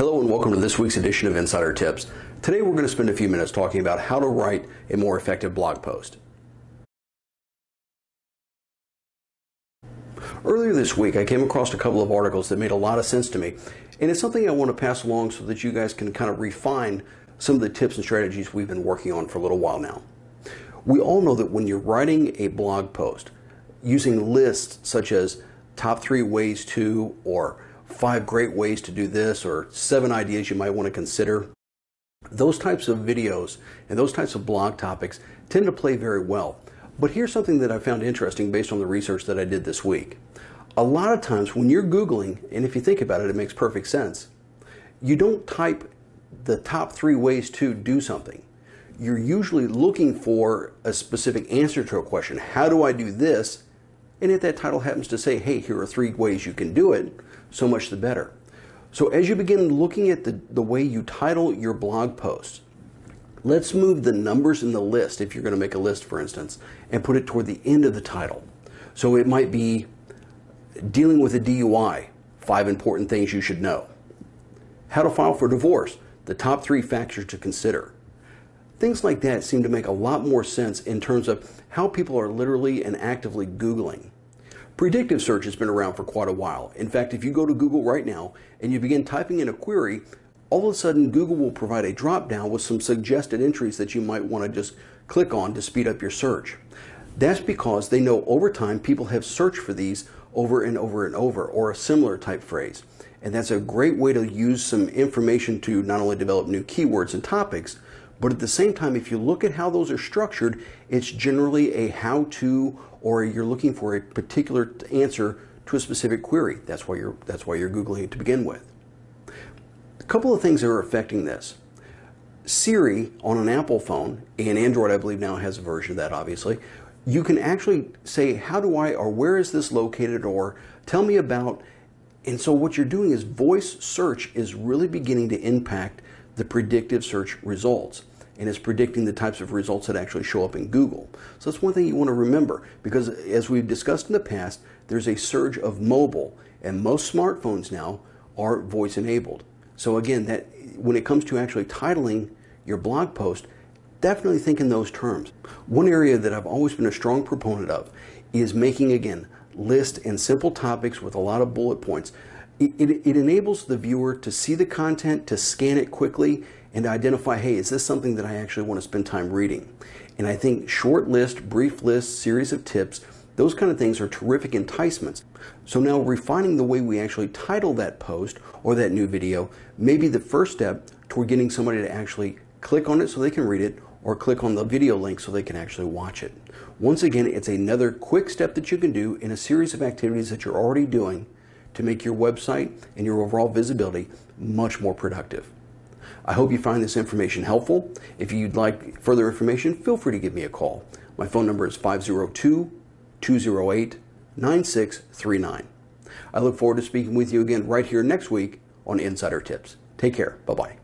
Hello and welcome to this week's edition of Insider Tips. Today we're going to spend a few minutes talking about how to write a more effective blog post. Earlier this week I came across a couple of articles that made a lot of sense to me, and it's something I want to pass along so that you guys can kind of refine some of the tips and strategies we've been working on for a little while now. We all know that when you're writing a blog post using lists such as top 3 ways to, or 5 great ways to do this, or 7 ideas you might want to consider, those types of videos and those types of blog topics tend to play very well. But here's something that I found interesting based on the research that I did this week. A lot of times when you're Googling, and if you think about it, it makes perfect sense, you don't type the top 3 ways to do something. You're usually looking for a specific answer to a question. How do I do this? And if that title happens to say, hey, here are 3 ways you can do it, so much the better. So as you begin looking at the way you title your blog posts, let's move the numbers in the list, if you're going to make a list for instance, and put it toward the end of the title. So it might be dealing with a DUI, 5 important things you should know. How to file for divorce, the top 3 factors to consider. Things like that seem to make a lot more sense in terms of how people are literally and actively Googling. Predictive search has been around for quite a while. In fact, if you go to Google right now and you begin typing in a query, all of a sudden Google will provide a drop down with some suggested entries that you might want to just click on to speed up your search. That's because they know over time people have searched for these over and over and over, or a similar type phrase. And that's a great way to use some information to not only develop new keywords and topics, but at the same time, if you look at how those are structured, it's generally a how-to, or you're looking for a particular answer to a specific query. That's why you're Googling it to begin with. A couple of things that are affecting this. Siri on an Apple phone, and Android I believe now has a version of that obviously, you can actually say, how do I, or where is this located, or tell me about, and so what you're doing is voice search is really beginning to impact the predictive search results, and it's predicting the types of results that actually show up in Google. So that's one thing you want to remember, because as we've discussed in the past, there's a surge of mobile, and most smartphones now are voice enabled. So again, that when it comes to actually titling your blog post, definitely think in those terms. One area that I've always been a strong proponent of is making, again, lists and simple topics with a lot of bullet points. It enables the viewer to see the content, to scan it quickly, and to identify, hey, is this something that I actually want to spend time reading? And I think short list, brief list, series of tips, those kind of things are terrific enticements. So now refining the way we actually title that post or that new video may be the first step toward getting somebody to actually click on it so they can read it, or click on the video link so they can actually watch it. Once again, it's another quick step that you can do in a series of activities that you're already doing to make your website and your overall visibility much more productive. I hope you find this information helpful. If you'd like further information, feel free to give me a call. My phone number is 502-208-9639. I look forward to speaking with you again right here next week on Insider Tips. Take care. Bye-bye.